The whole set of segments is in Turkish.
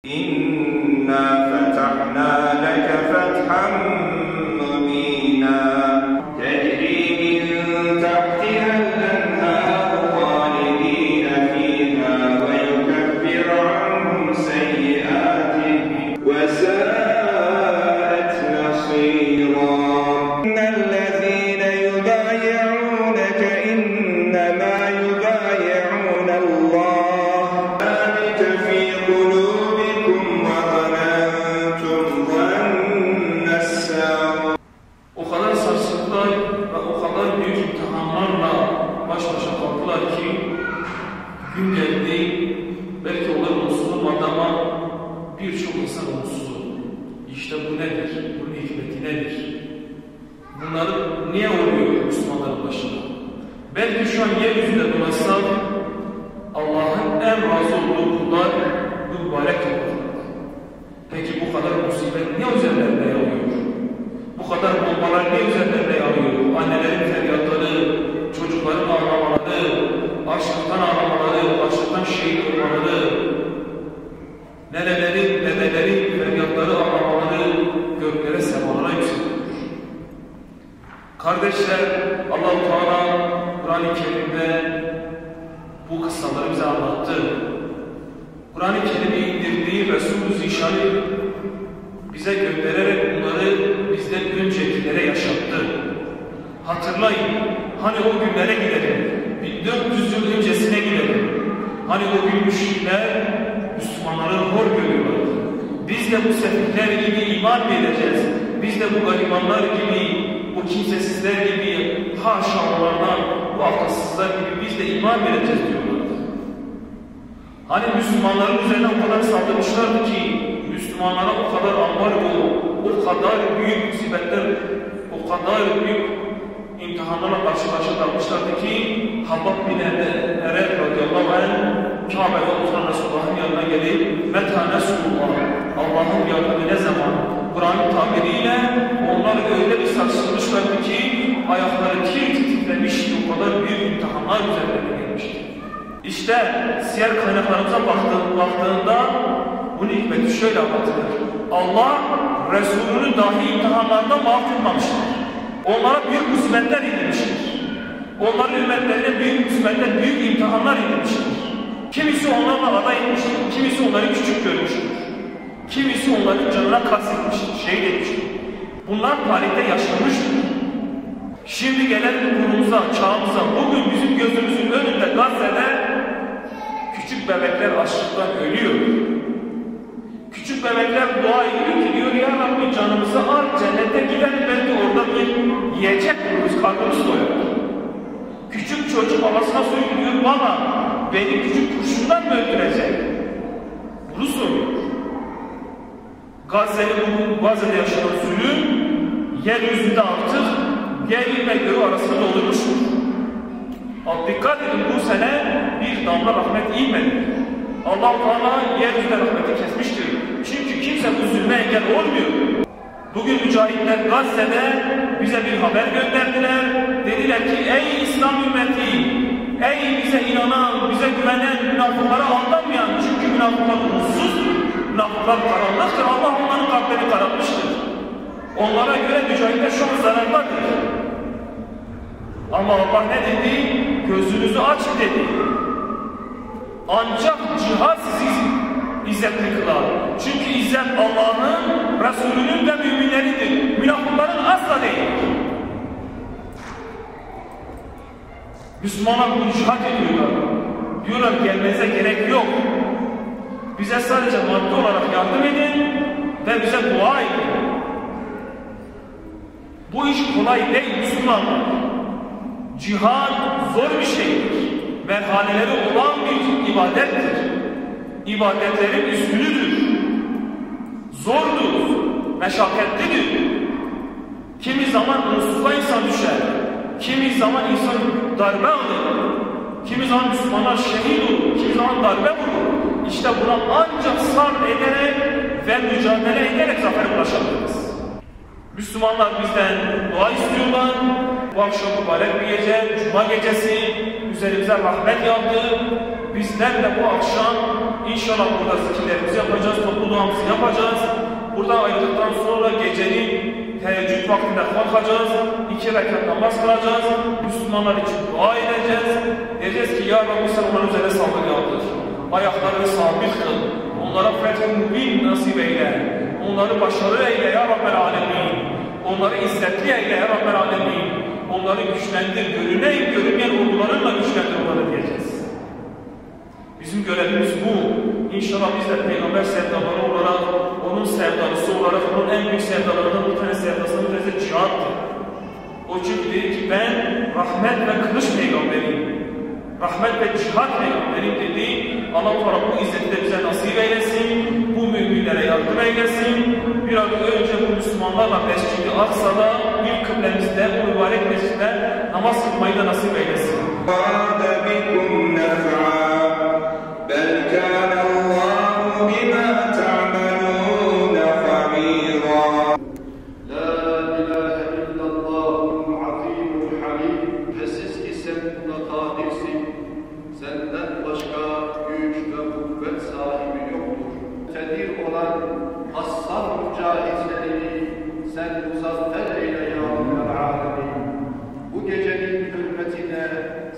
İnna fetahna leke fethan mubina tecri min tahtihal enhâru hâlidîne fîhâ ve yukeffir anhum seyyiâtihim ve sâet nasîrâ. İnnellezîne yubâyi'ûneke innemâ yubâyi'ûne Allah zâlike fî kulûbikum ve zanentum zannessâ. O kadar sarsıntılar ve o kadar büyük imtihanlarla baş başa kaldılar ki gün geldi, belki onlar mutsuz olmadı ama birçok insan mutsuz oldu. İşte bu nedir? Bunun hikmeti nedir? Bunları niye oluyor Müslümanların başına? Belki şu an yeryüzünde dolaşsak Allah'ın en razı olduğu kullar bu mübarek olur. Peki bu kadar musibet niye üzerlerine yağıyor? Bu kadar bombalar niye üzerlerine yağıyor? Annelerin feryatları, çocukların ağlamaları, açlıktan ağlamaları, açlıktan şehit olmaları, nenelerin, dedelerin feryatları, ağlamaları göklere, semalara yükseliyor. Kardeşler, Allah-u Teala Kur'an-ı Kerim'de bu kıssaları bize anlattı. Kur'an-ı Kerim'i indirdiği Resul-ü Zişan'ı bize göndererek bunları bizden öncekilere yaşattı. Hatırlayın, hani o günlere gidelim, 1400 yıl öncesine gidelim. Hani o gün müşrikler Müslümanları hor görüyorlar. Biz de bu sefihler gibi iman mı edeceğiz? Biz de bu garibanlar gibi, bu kimsesizler gibi, haşa onlardan, bu akılsızlar gibi biz de iman mı edeceğiz diyorlar. Hani Müslümanların üzerine o kadar saldırmışlardı ki, Müslümanlara o kadar ambargo, o kadar büyük musibetler, o kadar büyük imtihanlarla karşı karşıya kalmışlardı ki, Habbab bin Eret radıyallahu anh, Kabe'de oturan Resulullah'ın yanına gelip, Meta Nesulullah, Allah'ın yardımı ne zaman? Kur'an'ın tabiriyle onlar öyle bir sarsılmışlardı ki, ayakları tir titremişti, o kadar büyük imtihanlar üzerlerine gelmişti. İşte siyer kaynaklarımıza baktığında bu hikmeti şöyle anlatılır. Allah Resulünü dahi imtihanlarında mahvetmemiştir. Onlara büyük musibetler indirmiştir. Onların ümmetlerine büyük musibetler, büyük imtihanlar indirmiştir. Kimisi onlarla aday etmiştir, kimisi onları küçük görmüştür. Kimisi onların canına kastetmiştir, şehit etmiştir. Bunlar tarihte yaşanmıştır. Şimdi gelelim konumuza, çağımıza. Bugün bizim gözümüzün önünde Gazze'de küçük bebekler açlıktan ölüyor. Küçük bebekler dua ediyor ki diyor ya Rabbi canımızı al, cennete gidelim, belki orada bir yiyecek buluruz, karnımız doyar. Küçük çocuk babasına söylüyor, baba beni küçük kurşundan mı öldürecek? Bunu soruyor. Gazze'de yaşanan zulüm yeryüzünde artık yer ve göğü arasında olmuştur. Dikkat edin, bu sene bir damla rahmet inmedi. Allah-u Teala yeryüzünde rahmeti kesmiştir. Çünkü kimse bu zulme engel olmuyor. Bugün mücahitler Gazze'de bize bir haber gönderdiler. Dediler ki ey İslam ümmeti, ey bize inanan, bize güvenen, münafıklara aldanmayan, çünkü münafıklar umutsuzdur, münafıklar karanlıktır, Allah onların kalplerini karartmıştır. Onlara göre mücahitler şu an zarardadır. Ama Allah ne dedi? Gözünüzü açın dedi. Ancak cihad sizi izzetli kılar. Çünkü izzet Allah'ın, Resulünün ve müminleridir. Münafıkların asla değil. Müslümanlar bunu cihad ediyorlar. Diyorlar gelmenize gerek yok. Bize sadece maddi olarak yardım edin ve bize dua edin. Bu iş kolay değil Müslümanlar. Cihad zor bir şeydir. Merhaleleri olan bir ibadettir. İbadetlerin üstünüdür. Zordur, meşakkatlidir. Kimi zaman umutsuzluğa insan düşer. Kimi zaman insan darbe alır. Kimi zaman Müslümanlar şehit olur. Kimi zaman darbe vurur. İşte buna ancak sabır ederek ve mücadele ederek zafere ulaşabiliriz. Müslümanlar bizden dua istiyorlar. Bu akşam mübarek bir gece, Cuma gecesi, üzerimize rahmet yağdı. bizler de bu akşam inşallah burada zikirlerimizi yapacağız, toplu duamızı yapacağız. Burada ayrıldıktan sonra gecenin teheccüd vaktinde kalkacağız, 2 rekat namaz kılacağız, Müslümanlar için dua edeceğiz. Diyeceğiz ki ya Rabbi sen onların üzerine sabır yağdır, ayaklarını sabit kıl, onlara feth-i mubin nasip eyle, onları başarılı eyle ya Rabbel alemin, onları izzetli eyle ya Rabbel alemin, onları güçlendir, görünen görünmeyen ordularınla güçlendir onları diyeceğiz. Bizim görevimiz bu. İnşallah biz de Peygamber sevdaları olarak, onun sevdalısı olarak, onun en büyük sevdalarından bir tane sevdasının ötesi cihattır. O çünkü dedi ki ben rahmet ve kılıç peygamberiyim. Rahmet ve cihat peygamberiyim dedi. Allah-u Teala bu izzeti de bize nasip eylesin, bu müminlere yardım eylesin. Bir an önce bu Müslümanlarla Mescid-i Aksa'da, ilk kıblemizde, bu mübarek mescidde namaz kılmayı da nasip eylesin. بل كان الله بما تعملون خبيرا لا إله إلا الله العظيم الحليم Şüphesiz ki sen buna kadirsin. Senden başka güç ve kuvvet sahibi yoktur. Kadir olan hassar mücahitlerini sen muzaffer eyle ya Rabbel alemin. Bu gecenin hürmetine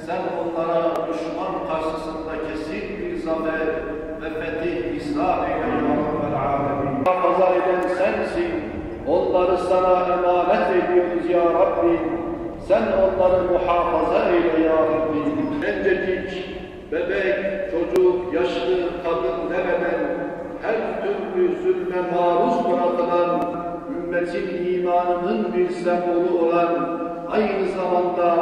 sen onlara düşman karşısında kesin bir zafer ve fetih ihsan eyle ya Rabbel alemin. Muhafaza eden sensin. Onları sana emanet ediyoruz ya Rabbi. Sen onları muhafaza eyle ya Rabbi. Gencecik, bebek, çocuk, yaşlı, kadın demeden her türlü zulme maruz bırakılan ümmetin imanının bir sembolü olan aynı zamanda